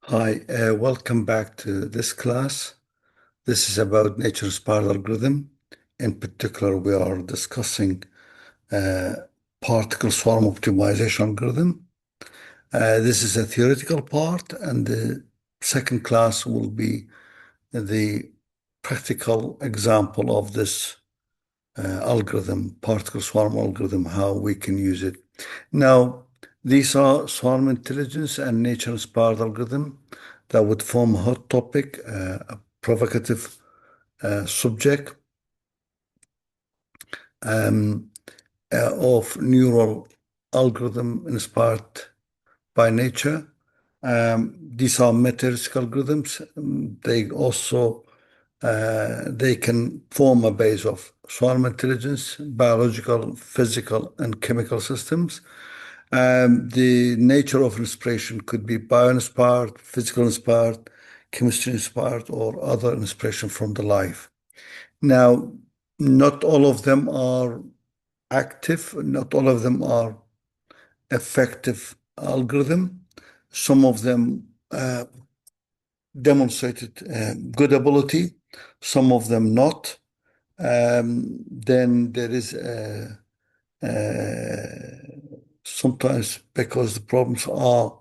Hi, welcome back to this class. This is about nature's path algorithm. In particular, we are discussing uh, particle swarm optimization algorithm. This is a theoretical part, and the second class will be the practical example of this algorithm, particle swarm algorithm, how we can use it. Now, these are swarm intelligence and nature's path algorithm that would form a hot topic, a provocative subject um, of neural algorithm inspired by nature. These are metric algorithms. They also they can form a base of swarm intelligence, biological, physical, and chemical systems. The nature of inspiration could be bio-inspired, physical inspired, chemistry inspired, or other inspiration from the life. Now, not all of them are active, not all of them are effective algorithm. Some of them demonstrated good ability, some of them not. Then there is sometimes because the problems are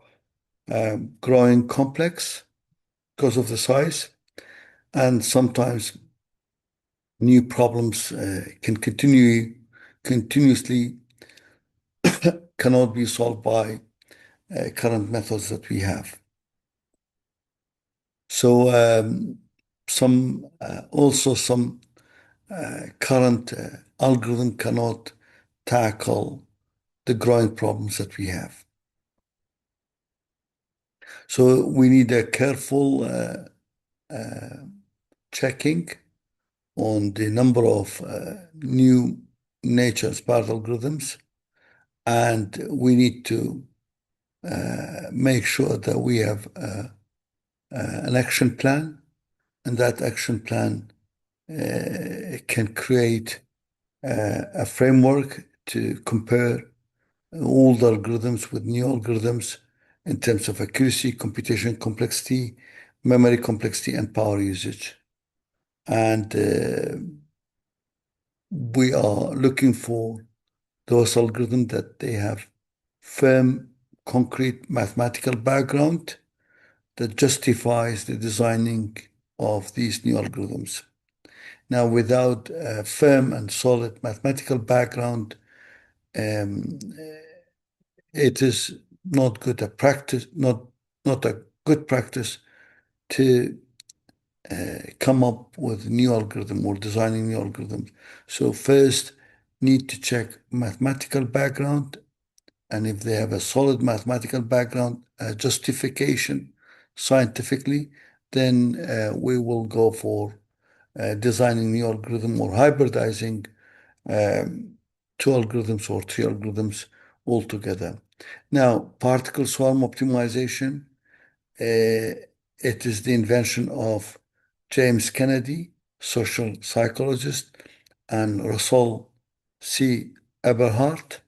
growing complex because of the size, and sometimes new problems can continuously cannot be solved by current methods that we have. So some current algorithm cannot tackle the growing problems that we have. So we need a careful checking on the number of new nature's path algorithms, and we need to make sure that we have an action plan, and that action plan can create a framework to compare old algorithms with new algorithms in terms of accuracy, computation complexity, memory complexity, and power usage. And we are looking for those algorithms that they have firm, concrete mathematical background that justifies the designing of these new algorithms. Now, without a firm and solid mathematical background, um, it is not good a practice, not a good practice to come up with new algorithm or designing new algorithms. So first, need to check mathematical background, and if they have a solid mathematical background, justification scientifically, then we will go for designing new algorithm or hybridizing um, two algorithms or three algorithms altogether. Now, particle swarm optimization, it is the invention of James Kennedy, social psychologist, and Russell C. Eberhardt.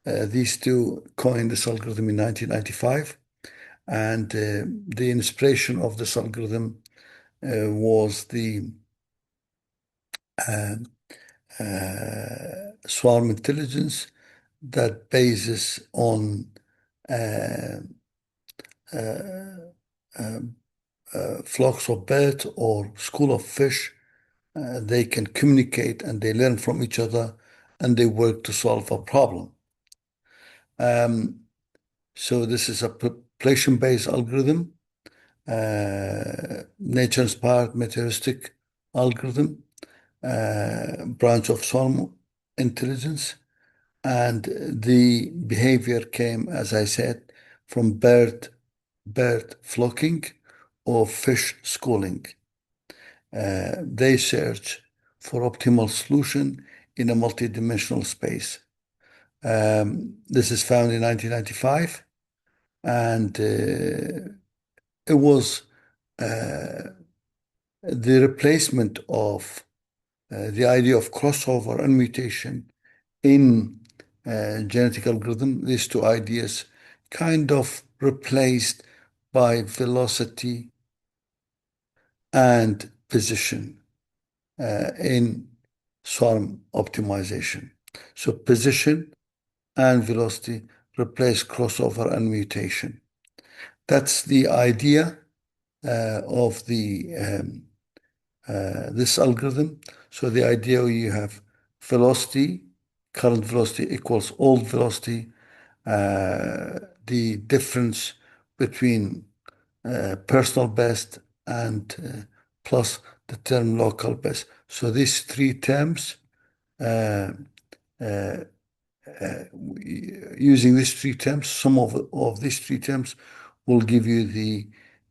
These two coined this algorithm in 1995, and the inspiration of this algorithm was the uh, swarm intelligence that bases on uh, uh, uh, flocks of birds or school of fish. They can communicate and they learn from each other and they work to solve a problem. Um, so this is a population-based algorithm, nature-inspired meteoristic algorithm, branch of swarm intelligence. And the behavior came, as I said, from bird flocking or fish schooling. They search for optimal solution in a multidimensional space. This is found in 1995, and it was the replacement of the idea of crossover and mutation in genetic algorithm. These two ideas kind of replaced by velocity and position in swarm optimization. So position and velocity replace crossover and mutation. That's the idea of the this algorithm. So the idea you have velocity, current velocity equals old velocity, the difference between personal best and plus the term local best. So these three terms, uh, uh, using these three terms, some of these three terms will give you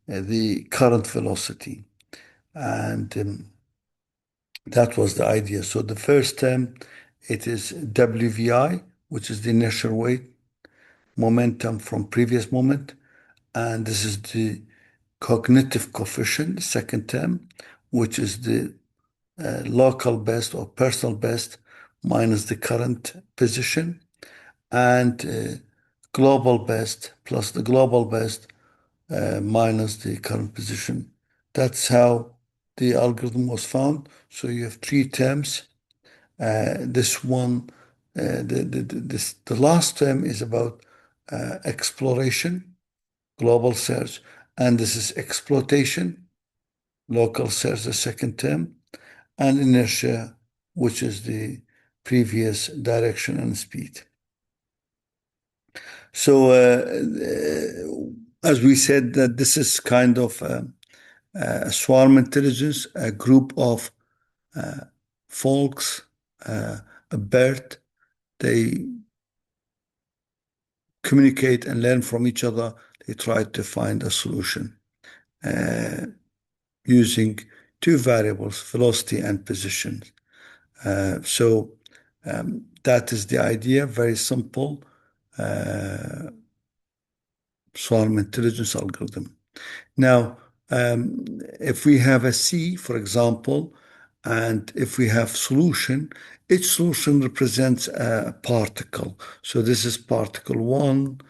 the current velocity. And that was the idea. So the first term, it is WVI, which is the inertial weight momentum from previous moment. And this is the cognitive coefficient, the second term, which is the local best or personal best minus the current position, and global best plus the global best minus the current position. That's how the algorithm was found. So you have three terms. This one, the last term is about exploration, global search, and this is exploitation, local search, the second term, and inertia, which is the previous direction and speed. So, as we said, that this is kind of swarm intelligence, a group of folks, a bird. They communicate and learn from each other. They try to find a solution using two variables, velocity and position. So that is the idea, very simple swarm intelligence algorithm. Now, if we have a C, for example, and if we have solution, each solution represents a particle. So this is particle 1,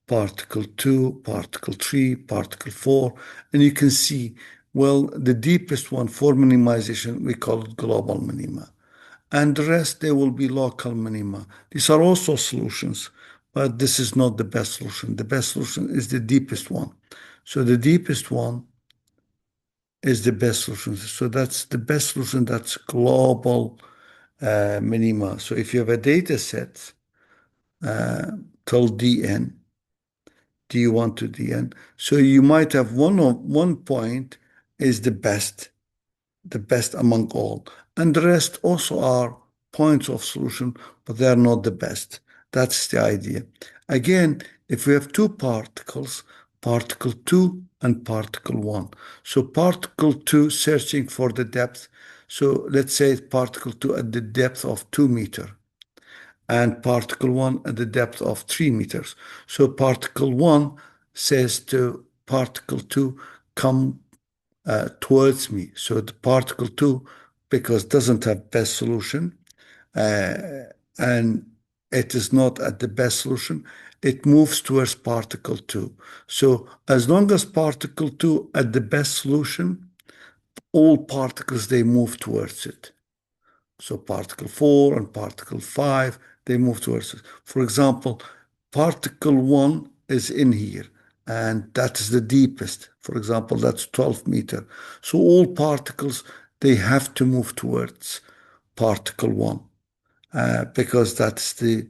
particle 2, particle 3, particle 4. And you can see, well, the deepest one for minimization, we call it global minima. And the rest, they will be local minima. These are also solutions, but this is not the best solution. The best solution is the deepest one. So the deepest one is the best solution. So that's the best solution. That's global minima. So if you have a data set till dn, d1 to dn, so you might have one point is the best among all. And the rest also are points of solution, but they are not the best. That's the idea. Again, if we have two particles, particle 2 and particle 1. So particle 2 searching for the depth. So let's say particle 2 at the depth of 2 meters and particle 1 at the depth of 3 meters. So particle 1 says to particle 2, come towards me. So the particle 2, because doesn't have best solution, and it is not at the best solution, it moves towards particle 2. So as long as particle 2 at the best solution, all particles, they move towards it. So particle 4 and particle 5, they move towards it. For example, particle 1 is in here, and that is the deepest. For example, that's 12 meter. So all particles, they have to move towards particle 1 because that's the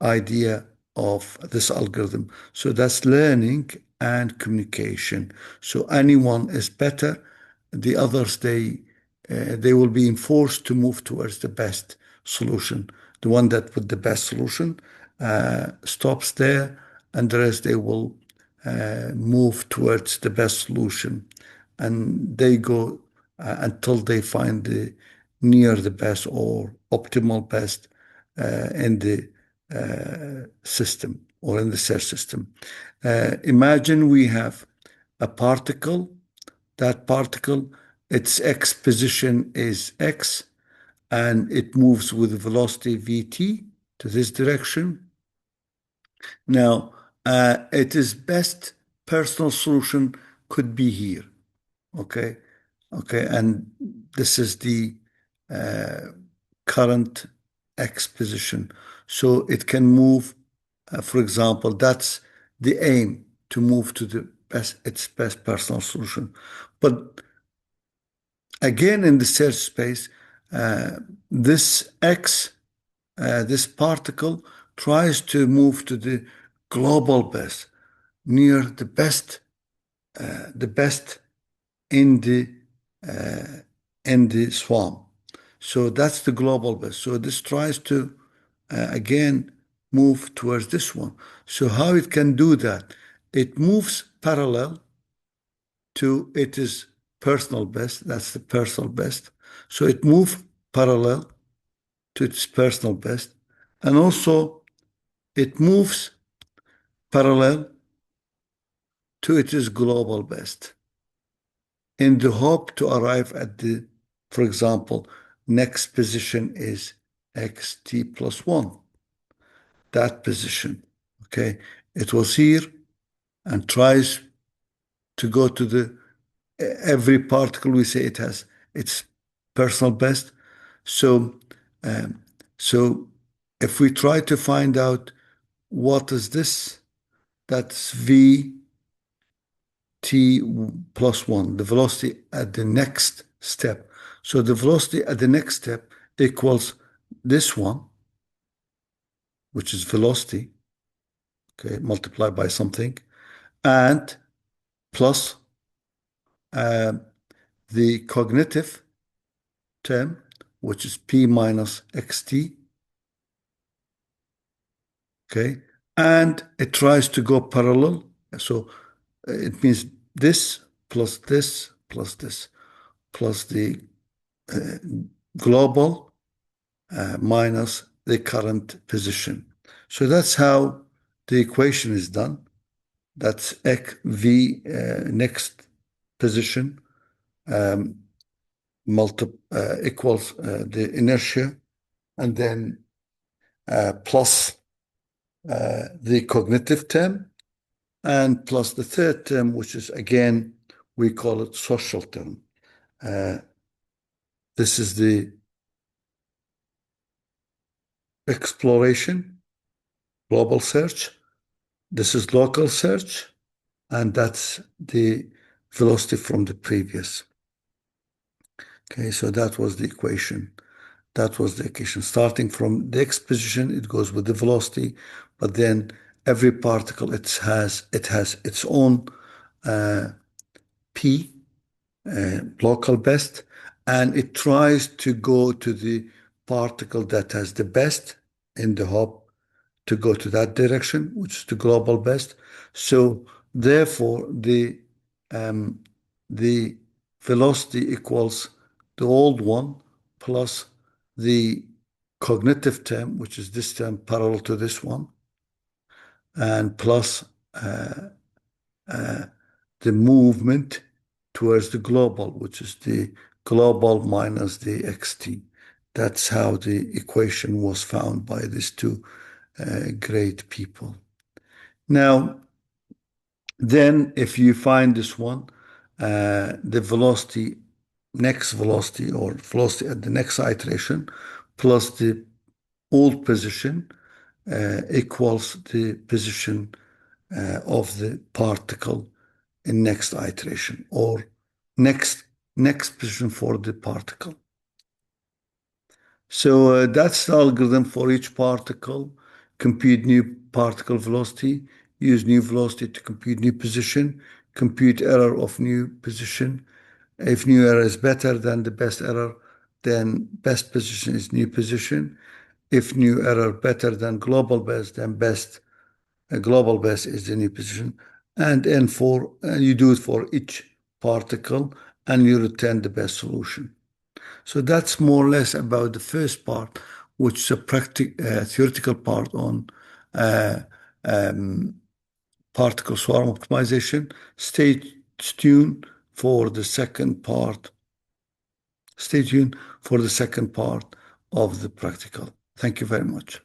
idea of this algorithm. So that's learning and communication. So anyone is better. The others, they will be enforced to move towards the best solution. The one that with the best solution stops there, and the rest they will move towards the best solution, and they go until they find the near the best or optimal best in the system or in the search system. Imagine we have a particle. That particle, its x position is x, and it moves with velocity vt to this direction. Now, it is best personal solution could be here. Okay. Okay. And this is the uh, current X position. So it can move, for example, that's the aim to move to the best, its best personal solution. But again, in the search space, uh, this X, this particle tries to move to the global best, near the best in the uh, in the swamp. So that's the global best. So this tries to again move towards this one. So how it can do that? It moves parallel to it is personal best. That's the personal best. So it moves parallel to its personal best, and also it moves parallel to its global best, in the hope to arrive at the, for example, next position is xt plus 1, that position. Okay, it was here and tries to go to the, every particle we say it has its personal best. So, um, so if we try to find out what is this, that's v t plus 1, the velocity at the next step. So the velocity at the next step equals this one, which is velocity, okay, multiplied by something, and plus uh, the cognitive term, which is p minus xt, okay, and it tries to go parallel. So it means this plus this plus this plus the global minus the current position. So that's how the equation is done. That's v next position equals the inertia, and then plus the cognitive term, and plus the third term, which is again, we call it social term. This is the exploration, global search. This is local search, and that's the velocity from the previous. Okay, so that was the equation. That was the equation. Starting from the X position, it goes with the velocity, but then every particle it has its own P, local best, and it tries to go to the particle that has the best in the hope to go to that direction, which is the global best. So therefore, the velocity equals the old one plus the cognitive term, which is this term parallel to this one, and plus the movement towards the global, which is the global minus the xt. That's how the equation was found by these two great people. Now, then if you find this one, the velocity, next velocity or velocity at the next iteration plus the old position equals the position of the particle in next iteration, or next next position for the particle. So that's the algorithm for each particle. Compute new particle velocity, use new velocity to compute new position, compute error of new position. If new error is better than the best error, then best position is new position. If new error better than global best, then best global best is the new position. And then for you do it for each particle, and you return the best solution. So that's more or less about the first part, which is a theoretical part on uh, um, particle swarm optimization. Stay tuned for the second part. Stay tuned for the second part of the practical. Thank you very much.